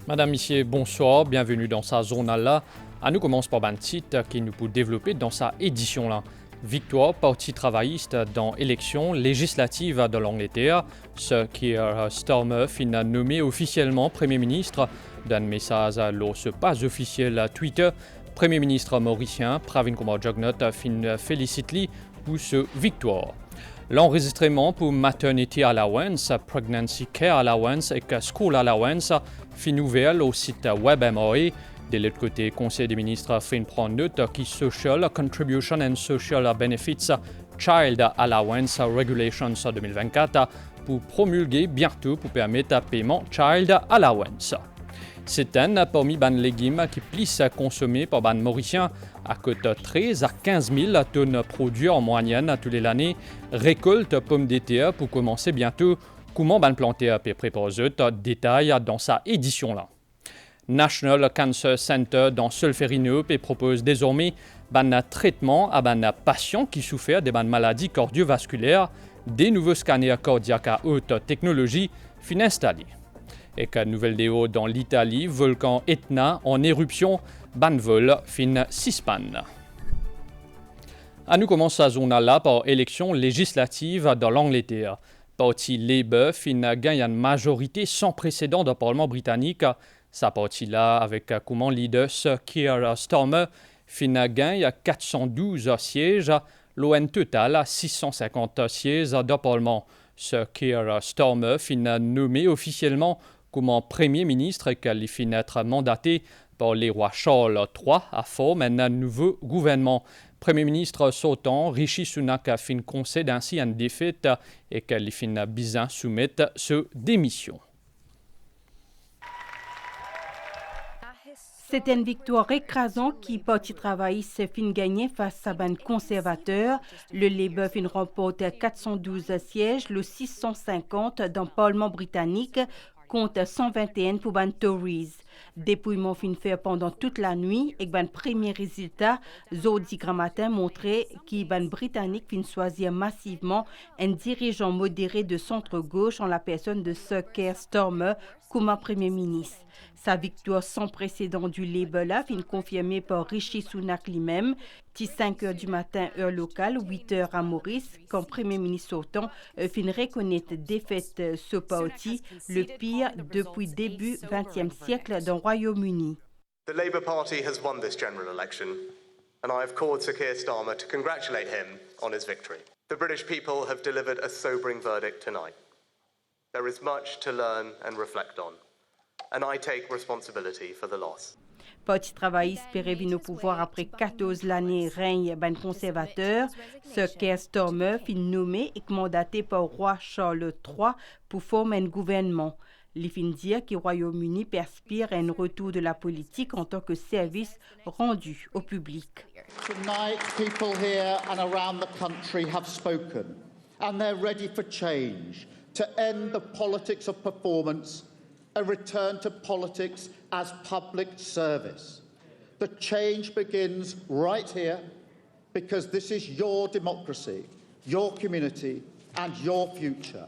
Madame, Monsieur, bonsoir, bienvenue dans sa zone-là. Nous commence par un titre qui nous peut développer dans sa édition-là. Victoire Parti travailliste dans élection législative de l'Angleterre, ce qui Starmer fin nommé officiellement Premier ministre. D'un message lors ce pas officiel Twitter, Premier ministre mauricien Pravin Kumar Jugnauth fin félicite lui pour ce victoire. L'enregistrement pour Maternity Allowance, Pregnancy Care Allowance et School Allowance fin ouvert au site web MRA. De l'autre côté, Conseil des ministres fin prend note qui Social Contribution and Social Benefits Child Allowance Regulations 2024 pour promulguer bientôt pour permettre un paiement Child Allowance. C'est un parmi les légumes qui plus consommés par les Mauriciens à coûte 13 à 15 000 tonnes produits en moyenne tous les années. Récolte pommes de terre pour commencer bientôt. Comment planter à peu près pour eux, détail dans sa édition-là. National Cancer Center dans Solferino propose désormais un traitement à des patients qui souffrent de maladies cardiovasculaires. Des nouveaux scanners cardiaques à haute technologie fin installés. Et qu'une nouvelle déo dans l'Italie, volcan Etna en éruption, vol fin suspend. Nous commençons la zone-là par élection législative dans l'Angleterre. Parti Labour fin gagne une majorité sans précédent dans le Parlement britannique. Sa partie-là, avec comme leader Keir Starmer, fin gagne 412 sièges, l'ON total 650 sièges dans le Parlement. Keir Starmer fin nommé officiellement comme Premier ministre et qu'il fin être mandaté par les rois Charles III à former un nouveau gouvernement. Premier ministre sortant, Rishi Sunak a fin concède ainsi une défaite et qu'il fin bien soumettre sa démission. C'est une victoire écrasante qui Parti travailliste fin gagné face à un conservateur. Le Labour fin remporte 412 sièges, le 650 dans le Parlement britannique, contre 121 pour les Tories. Dépouillement fin fait pendant toute la nuit et le premier résultat, jeudi matin, montrait que les Britanniques fin choisir massivement un dirigeant modéré de centre-gauche en la personne de Sir Keir Starmer comme Premier ministre. Sa victoire sans précédent du Labour là fin confirmée par Rishi Sunak lui-même, 5 heures du matin heure locale, 8 heures à Maurice, quand Premier ministre sortant fin reconnaître défaite ce parti, le pire depuis début 20e siècle dans le Royaume-Uni. The Labour Party has won this general election, and I have called Sir Keir Starmer to congratulate him on his victory. The British people have delivered a sobering verdict tonight. There is much to learn and reflect on, and I take responsibility for the loss. Parti travailliste revient au pouvoir après 14 années règne ben conservateur. Sir Keir Starmer fin nommé et mandaté par le roi Charles III pour former un gouvernement. Il fin dire que le Royaume-Uni perspire un retour de la politique en tant que service rendu au public. Tonight, people here and around the country have spoken, and they're ready for change, to end the politics of performance, a return to politics as public service. The change begins right here because this is your democracy, your community, and your future.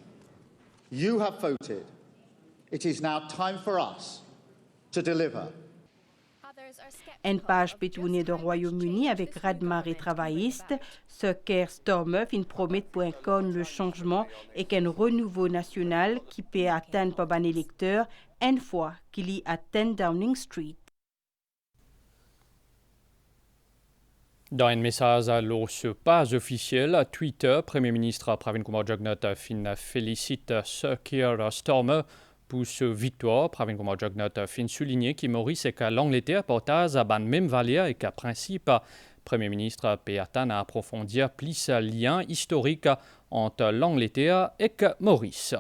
You have voted. It is now time for us to deliver. Une page peut tourner dans le Royaume-Uni avec raz-de-marée travailliste. Sir Keir Starmer fin promet pour incarner le changement et qu'un renouveau national qui peut atteindre par un électeur une fois qu'il y atteint Downing Street. Dans un message à ce pas officiel, Twitter, Premier ministre Pravin Kumar Jugnauth fin félicite Sir Keir Starmer pour ce victoire. Pravin Kumar Jugnauth fin souligné que Maurice et que l'Angleterre partage à même valeur et qu'à principe, Premier ministre peut attendre à approfondir plus lien historique entre l'Angleterre et Maurice.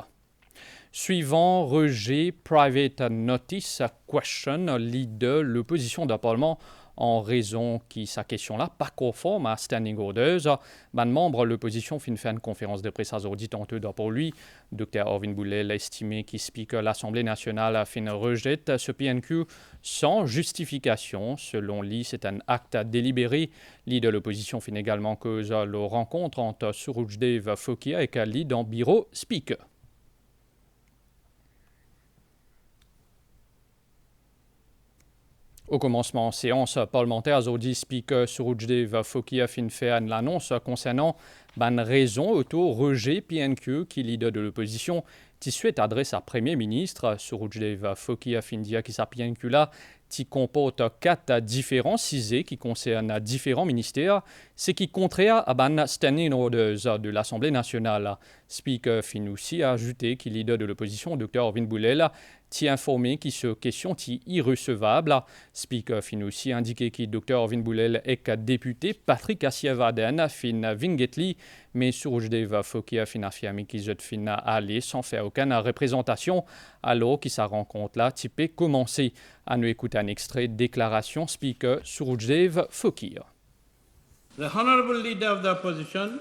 Suivant rejet private notice question leader l'opposition du Parlement en raison qui sa question-là pas conforme à standing orders. Un membre de l'opposition fin fait une conférence de presse aujourd'hui tantôt pour lui. Dr. Orvin Boulet l'a estimé que Speaker l'Assemblée nationale fin rejette ce PNQ sans justification. Selon lui, c'est un acte délibéré. Leader de l'opposition fin également cause la rencontre entre Surujdev Fokia et Khalid dans bureau Speaker. Au commencement en séance parlementaire, aujourd'hui, Speaker Surujdev Fokia fin fait une annonce concernant une raison autour rejet PNQ qui leader de l'opposition qui souhaite adresser à Premier ministre. Surujdev Fokia fin dit que sa PNQ là qui comporte 4 différents cisés qui concernent différents ministères, ce qui est contraire à ban standing orders de l'Assemblée nationale. Speaker fin aussi a ajouté que leader de l'opposition, Dr. Orvin Boulel, t'y informé que ce question est irrecevable. Speaker fin aussi indiqué que Dr. Orvin Boulel est que député Patrick Asiavaden fin Vingetli, mais Surujdev Fokia fin affirmé qu'il se fin aller sans faire aucune représentation, alors que sa rencontre là typé commencer. À nous écouter un extrait de déclaration Speaker Surujdev Fokia. The Honourable Leader of the Opposition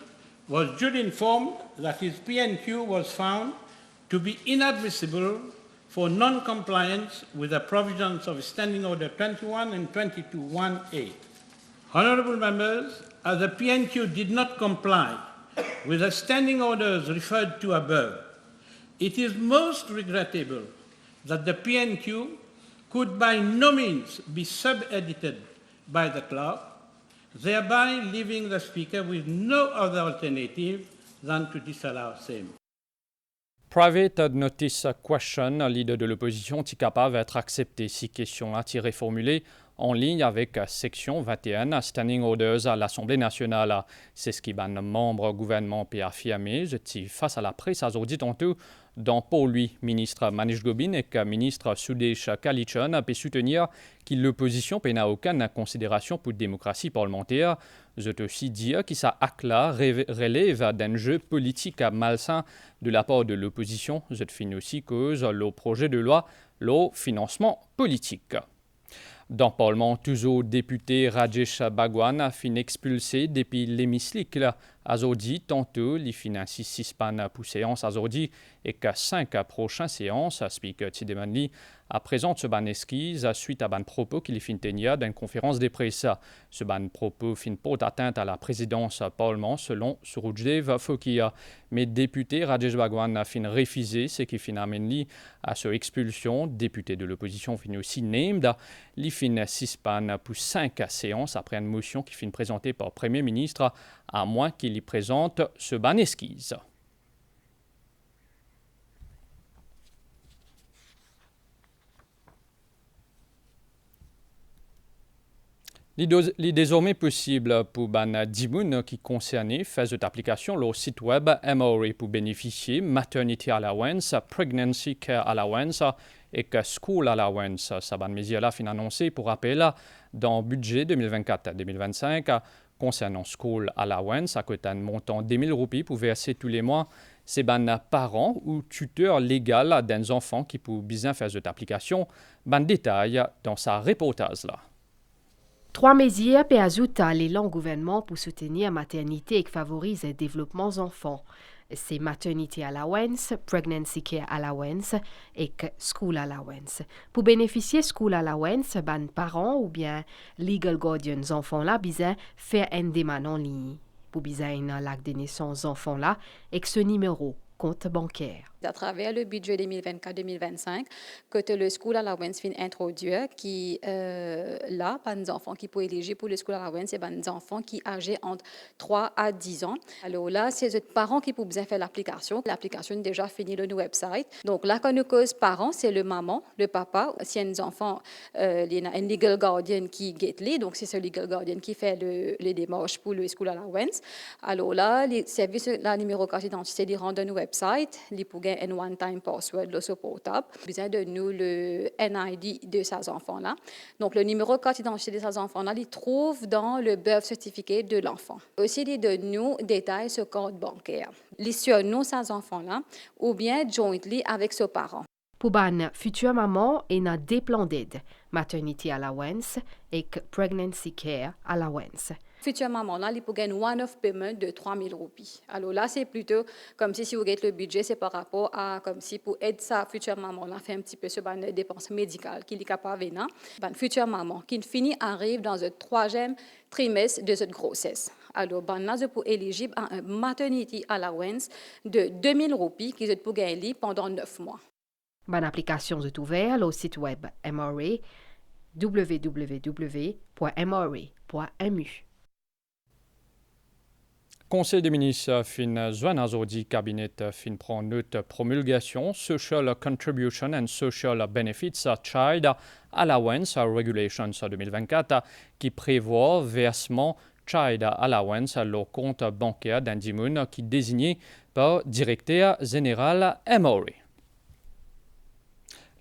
was duly informed that his PNQ was found to be inadmissible for non-compliance with the provisions of Standing Order 21 and 22(1)(a). Honourable members, as the PNQ did not comply with the standing orders referred to above, it is most regrettable that the PNQ could by no means be sub-edited by the clerk, thereby leaving the Speaker with no other alternative than to disallow same. Private notice question, leader de l'opposition, est capable d'être accepté si question a été reformulée en ligne avec section 21 Standing Orders à l'Assemblée nationale. C'est ce qui ban membre gouvernement peut affirmer. Je suis face à la presse aujourd'hui tantôt dans pour lui, ministre Manish Gobin et que ministre Sudesh Kalichan peut soutenir que l'opposition n'a aucune considération pour la démocratie parlementaire. Je peux aussi dire que ça acte-là relève d'un jeu politique malsain de la part de l'opposition. Je finis aussi cause le projet de loi, le financement politique. Dans le Parlement, toujours député Rajesh Bhagwan a fini expulsé depuis l'hémicycle. Aujourd'hui, tantôt, il financie 6 pannes pour séance aujourd'hui et que 5 prochaines séances. Speaker Tidemanli a présenté ce ban esquisse suite à ban propos qu'il fin tenir d'une conférence de presse. Ce ban propos fin porte atteinte à la présidence Parlement selon Surujdev Fokia. Mais député Rajesh Bhagwan a fin refusé ce qui fin amène à cette expulsion. Député de l'opposition fin aussi named. Il fin 6 pannes pour 5 séances après une motion qui fin présentée par le Premier ministre à moins qu'il y présente ce ban esquisse. Il est désormais possible pour ban Dimoun qui concerne faire cette application leur site web MRA pour bénéficier Maternity Allowance, Pregnancy Care Allowance et School Allowance. Ça ban mesure-là fin annoncé pour rappel dans le budget 2024-2025 concernant School Allowance à côté d'un montant de 2 000 roupies pour verser tous les mois. C'est ban parents ou tuteurs légaux d'un enfant qui peuvent bien faire cette application. Ban détail dans sa reportage là. 3 mesures peuvent ajouter l'élan gouvernement pour soutenir la maternité et favoriser le développement des enfants. C'est Maternity Allowance, Pregnancy Care Allowance et School Allowance. Pour bénéficier de School Allowance, les parents ou bien legal guardians enfants là besoin faire une demande en ligne. Pour besoin un l'acte de naissance enfants là et ce numéro compte bancaire. À travers le budget 2024-2025, que le School Allowance vient introduire, qui là, pas des enfants qui peuvent éligibles pour le School Allowance, c'est des enfants qui âgés entre 3 à 10 ans. Alors là, c'est les parents qui peuvent bien faire l'application. L'application est déjà finie sur notre website. Donc là, quand nous cause parents, c'est le maman, le papa. Si y a des enfants, il y a un legal guardian qui guette les, donc c'est ce legal guardian qui fait les démarches pour le School Allowance. Alors là, les services, la numéro carte d'identité, ils rendent notre website, ils peuvent un one-time password le portable. Besoin de nous le NID de ces enfants-là. Donc, le numéro de carte d'identité de ces enfants-là, il trouve dans le birth certificate de l'enfant. Aussi, il donne nous détails sur le compte bancaire. Il sur nous ces enfants-là ou bien jointly avec ses parents. Pour ban future maman, il y a deux plans d'aide, Maternity Allowance et Pregnancy Care Allowance. Future maman, là, il peut gagner one-off payment de 3 000 roupies. Alors là, c'est plutôt comme si vous gagnez le budget, c'est par rapport à comme si pour aider sa future maman, là, fait un petit peu sur les dépenses médicales qu'il est capable de faire. Une future maman qui finit arrive dans le 3e trimestre de cette grossesse. Alors, là, vous êtes éligible à un maternity allowance de 2 000 roupies qui peut gagner pendant 9 mois. Bonne application est ouverte au site web MRA www.mra.mu. Conseil des ministres fin juin azodi cabinet fin prend note promulgation Social Contribution and Social Benefits Child Allowance Regulations 2024 qui prévoit versement Child Allowance à leur compte bancaire d'Indimoun qui est désigné par directeur général MRA.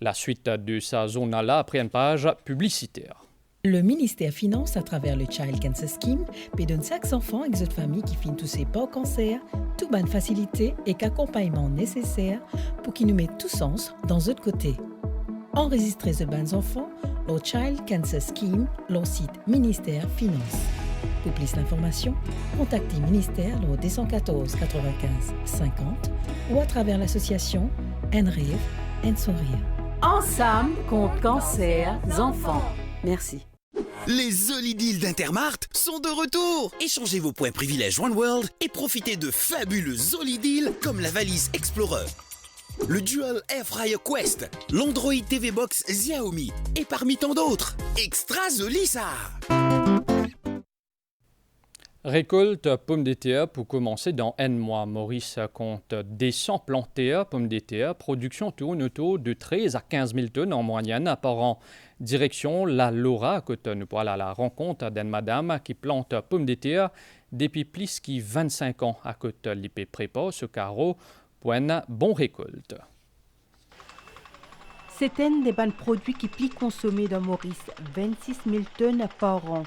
La suite de sa zone-là après une page publicitaire. Le ministère finance à travers le Child Cancer Scheme peut donner chaque enfant et autres familles qui finissent touchés par cancer, toute bonne facilité et qu'accompagnement nécessaire pour qu'ils nous mettent tous sens dans l'autre côté. Enregistrez ce bons enfants, le Child Cancer Scheme, le site ministère finance. Pour plus d'informations, contactez ministère au 214 95 50 ou à travers l'association NRIV and Sourire. Ensemble contre cancer enfants. Merci. Les Zolideals d'Intermart sont de retour. Échangez vos points privilèges One World et profitez de fabuleux Zolideals comme la valise Explorer, le Dual Air Fryer Quest, l'Android TV Box Xiaomi et parmi tant d'autres. Extra Zoli ça! Récolte pommes de terre pour commencer dans un mois. Maurice compte des 100 plantés pommes de terre. Production tourne autour de 13 à 15 000 tonnes en moyenne par an. Direction la Laura, à côté nous voilà à la rencontre d'une madame qui plante pommes de terre depuis plus de 25 ans. À côté l'IP prépare ce carreau pour une bonne récolte. C'est un des bons produits qui plie consommés dans Maurice, 26 000 tonnes par an.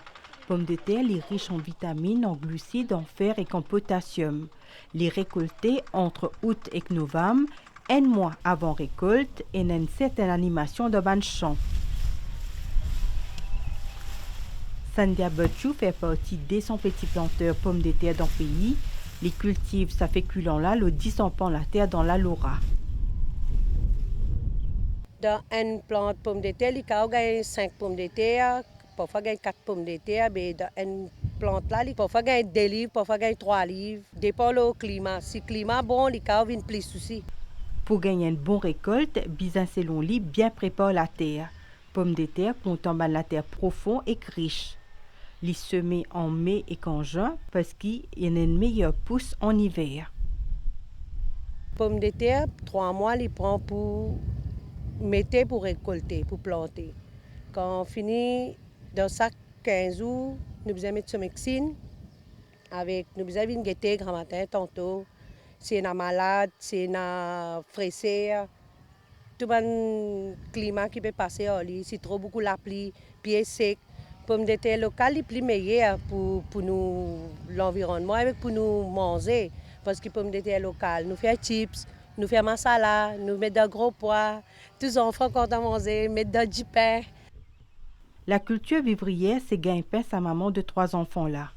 Pommes de terre, les riches en vitamines, en glucides, en fer et en potassium. Les récoltés entre août et novembre, un mois avant récolte et une certaine animation de ban champ. Sandia Butchou fait partie des 100 petits planteurs pommes de terre dans le pays. Les cultive sa féculent-là, le 10 pan la terre dans la Laura. Dans une plante pomme de terre, il y a 5 pommes de terre. Parfois, il y a 4 pommes de terre, mais dans une plante là, parfois, il y a 2 livres, parfois, il y a 3 livres. Dépend du climat. Si le climat est bon, il y a plus aussi. Pour gagner une bonne récolte, Bizin selon lui bien prépare la terre. Pommes de terre comptent la terre profond et riche. Les semer en mai et en juin parce qu'il y a une meilleure pousse en hiver. Pommes de terre, 3 mois, il prend pour mettre pour récolter, pour planter. Quand on finit dans chaque 15 jours, nous devons mettre ce médecine. Nous devons guetter grand matin tantôt. Si on est malade, si on est fraîcheur, tout le climat qui peut passer en lit. Si trop beaucoup la pluie, pieds secs. Pommes de terre locales, les plus meilleures pour nous, l'environnement et pour nous manger. Parce que pommes de terre locales, nous faisons chips, nous faisons masala, nous mettons de gros pois. Tous les enfants, quand on mange, mettent du pain. La culture vivrière, c'est gagne-pain sa maman de 3 enfants-là.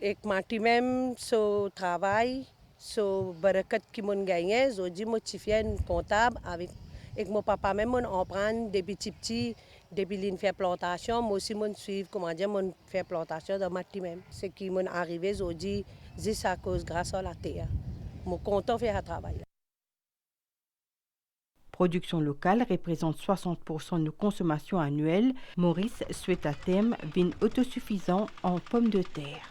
Et moi, même, ce travail, ce barakat qui m'a gagné, j'ai dit, moi, je suis un comptable avec mon papa, même, on prend des petits, depuis qu'il fait plantation, moi aussi, je suis, comment dire, je fais plantation dans ma team même. Ce qui m'est arrivé, j'ai dit, c'est à cause grâce à la terre. Je suis content de faire un travail. Production locale représente 60% de nos consommations annuelles. Maurice souhaite à terme vin autosuffisant en pommes de terre.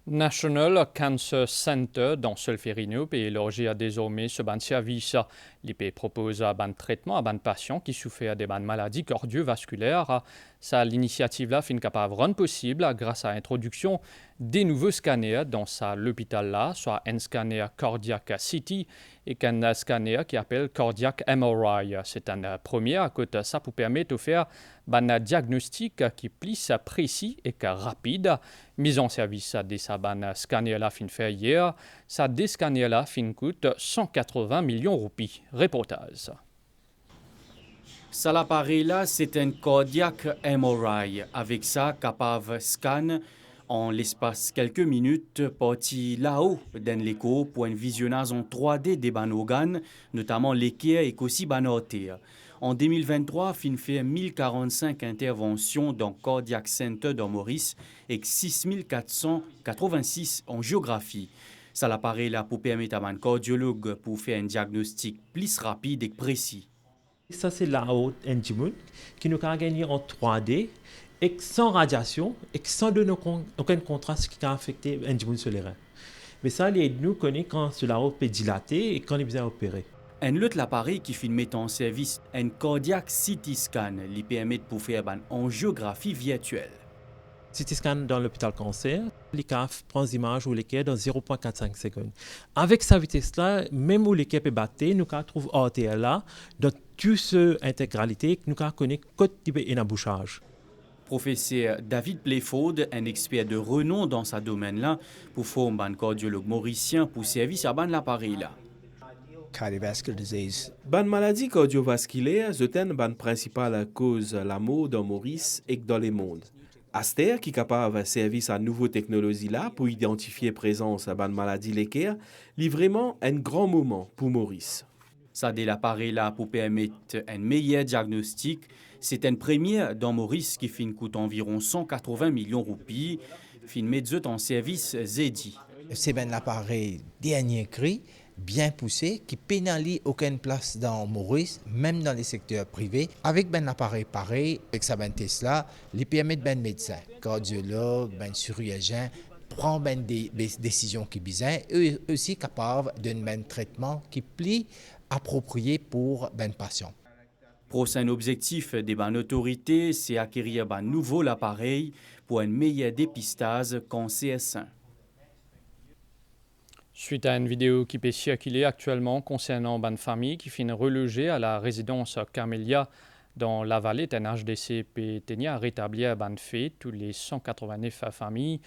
National Cancer Center dans Solferino peut élargir désormais ce ban service. L'IP propose un ban traitement à ban patient qui souffrent de ban maladies cardiovasculaires. Ça, l'initiative-là fait capable de rendre possible grâce à l'introduction des nouveaux scanners dans l'hôpital-là, soit un scanner cardiaque CT et un scanner qui appelle cardiaque MRI. C'est un premier à côté ça pour permettre de faire un diagnostic qui est plus précis et rapide. Mise en service de sa scanner-là fin fait hier, ça des scanners-là fin coûte 180 millions de roupies. Reportage. Ça l'appareil là, c'est un cardiaque MRI. Avec ça, capable scan en l'espace quelques minutes, parti là-haut dans l'écho pour un visionnage en 3D des organes, notamment l'équerre et aussi artère. En 2023, fin fait 1045 interventions dans Cardiac Center dans Maurice et 6486 en géographie. Ça l'appareil là pour permettre à un cardiologue pour faire un diagnostic plus rapide et précis. Ça, c'est la haute Njimoun qui nous a gagné en 3D et sans radiation et sans donner aucun contraste qui a affecté Njimoun sur les reins. Mais ça, nous connaissons quand la haute est dilatée et quand il est besoin opérer. Un autre appareil qui met en service un cardiac CT scan, qui permet de faire en géographie virtuelle. CT scan dans l'hôpital cancer, les CAF prend des images ou l'équerre dans 0,45 secondes. Avec sa vitesse-là, même où l'équerre peut battre, nous trouvons RTL là, dans toute cette intégralité, nous connaissons côté type et embouchage. Professeur David Playford, un expert de renom dans ce domaine-là, pour former un cardiologue mauricien pour service à l'appareil-là. Cardiovascular disease. Ban maladie cardiovasculaire, c'est une principale cause la mort dans Maurice et dans le monde. Aster, qui est capable de servir à nouvelle technologie là pour identifier la présence de ban maladie l'équerre, est vraiment un grand moment pour Maurice. Ça de l'appareil là pour permettre un meilleur diagnostic, c'est une première dans Maurice qui coûte environ 180 millions de roupies, met en service Zedi. C'est un appareil dernier cri, bien poussé, qui pénalise aucune place dans Maurice, même dans les secteurs privés. Avec un appareil pareil, avec sa Tesla, il permet de médecin, cardiologue, chirurgien, prendre des décisions qui besoin, et aussi capable d'un traitement qui plie approprié pour ben patient. Prochain objectif des autorités, c'est acquérir un nouveau appareil pour un meilleur dépistage cancer sein. Suite à une vidéo qui peut circuler actuellement concernant une famille qui finit relogée à la résidence Camélia dans la vallée d'un HDC peut tenir à rétablir ban fait tous les 189 familles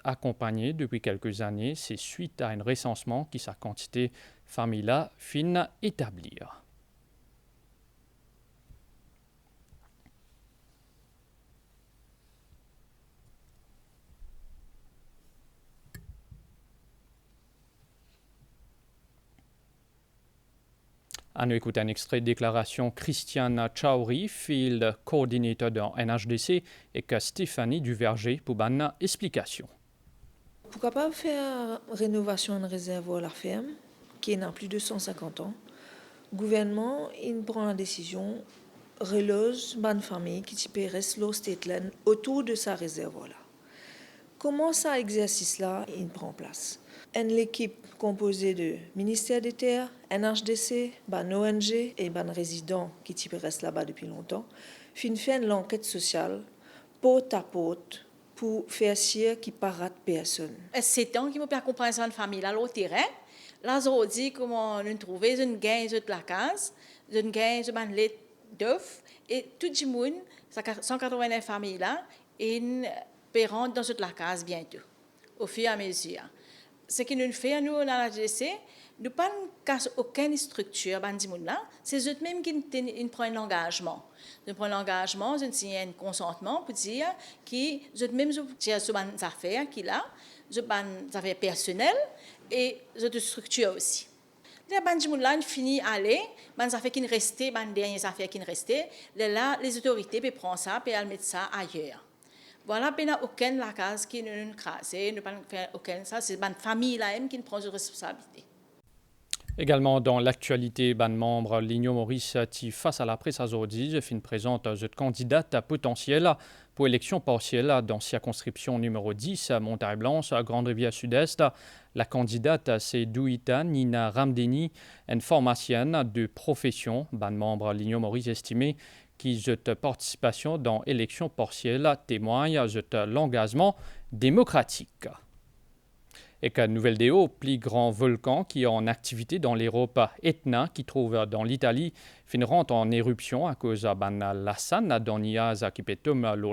accompagnées depuis quelques années. C'est suite à un recensement qui sa quantité famille-là fin établir. On écoute un extrait de déclaration Christiane Chauri, field coordinateur dans NHDC, et que Stéphanie Duverger pour une explication. Pourquoi pas faire rénovation de réservoir à la ferme, qui n'a plus de 150 ans. Le gouvernement il prend la décision, reloge une famille qui peut rester au Stateland autour de sa réservoir-là. Comment ça exercice-là il prend place? Une équipe composée de ministère des Terres, NHDC, ONG et résidents qui restent là-bas depuis longtemps, fait une enquête sociale, porte à porte, pour faire sûr qu'il ne rate personne. C'est temps qu'il m'a accompagné une famille là au terrain. Là, je dis comment nous trouver une gain de la case, une gain de lait d'œufs et tout le monde, 189 familles là, et peut rentrer dans la case bientôt, au fur et à mesure. Ce que nous faisons, nous, dans la GC, nous ne cassons pas aucune structure, c'est eux-mêmes qui prennent l'engagement. Nous prenons l'engagement, nous signons un consentement pour dire que eux-mêmes gèrent sur des affaires qui là, des affaires personnelles et des structures aussi. Les gens finissent à aller, les affaires qui restent, les dernières affaires qui restent, là, les autorités peuvent prendre ça et mettre ça ailleurs. Voilà, il n'y a aucune la case qui nous crase, nous ne faisons aucun ça, c'est une famille là même qui prend des responsabilités. Également dans l'actualité, membre l'Union Maurice face à la presse aujourd'hui, fin présente candidate potentielle pour élection partielle dans circonscription numéro 10, Montagne-Blanche, Grande-Rivière Sud-Est. La candidate, c'est Douita Nina Ramdeni, une pharmacienne de profession. Membre l'Union Maurice estimé qui jette participation dans l'élection partielle témoigne de l'engagement démocratique. Et qu'un nouvel déo, plus grand volcan qui est en activité dans l'Europe, Etna, qui trouve dans l'Italie, finiront en éruption à cause de Lassan, dans Niaz, qui peut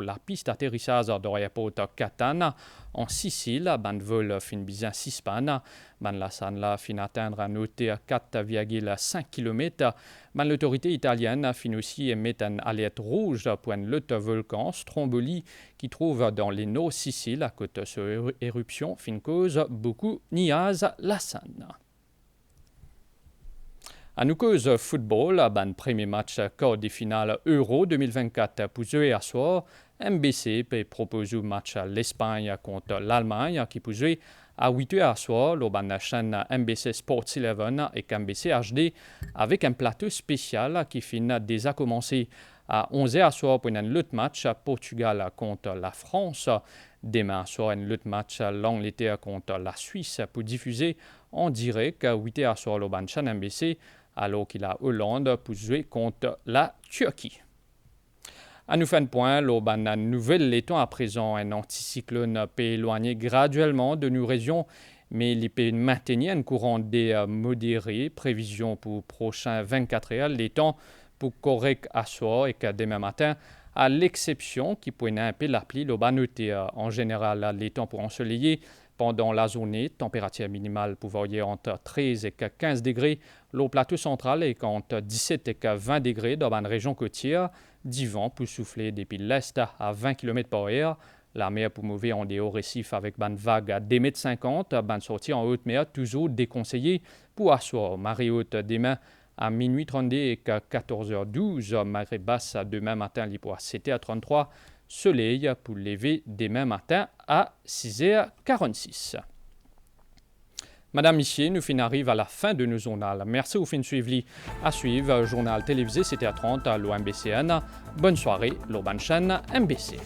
la piste d'atterrissage de l'aéroport Catane. En Sicile, le vol fin bien 6 pannes. Lassan fin atteindre un noté à 4,5 km. L'autorité italienne fin aussi émettre une alerte rouge pour un volcan Stromboli qui trouve dans les Nord Sicile à cause de cette éruption fin cause beaucoup Niaz Lassan. À nous cause football, premier match quart des finales Euro 2024 pour jouer à soir. MBC peut proposer un match à l'Espagne contre l'Allemagne qui peut jouer À 8h à soir, la chaîne MBC Sports 11 et MBC HD avec un plateau spécial qui finit déjà commencé. À 11h à soir pour un autre match Portugal contre la France. Demain soir, un autre match l'Angleterre contre la Suisse pour diffuser en direct à 8h à soir la chaîne MBC alors qu'il a Hollande pour jouer contre la Turquie. À nous faire un point, la nouvelle l'étant à présent, un anticyclone peut éloigner graduellement de nos régions, mais il peut maintenir un courant d'air modéré. Prévision pour prochains 24 heures, l'étant pour correct à soir et que demain matin, à l'exception qui peut un peu l'appli, noté en général l'étant pour ensoleiller. Pendant la journée, température minimale pour varier entre 13 et 15 degrés. Le plateau central est entre 17 et 20 degrés dans la région côtière. Du vent pour souffler depuis l'est à 20 km par heure. La mer pour mouver en des hauts récifs avec une vague à 2,50 m, une sortie en haute mer toujours déconseillée pour asseoir. Marée haute demain à minuit 32 et 14h12. Marée basse demain matin pour 7h33. Soleil pour lever demain matin à 6h46. Madame, Messieurs, nous arrivons à la fin de nos journaux. Merci au fin de suivre. À suivre, journal télévisé 7h30 à l'OMBCN. Bonne soirée, l'Urban Chaîne MBC.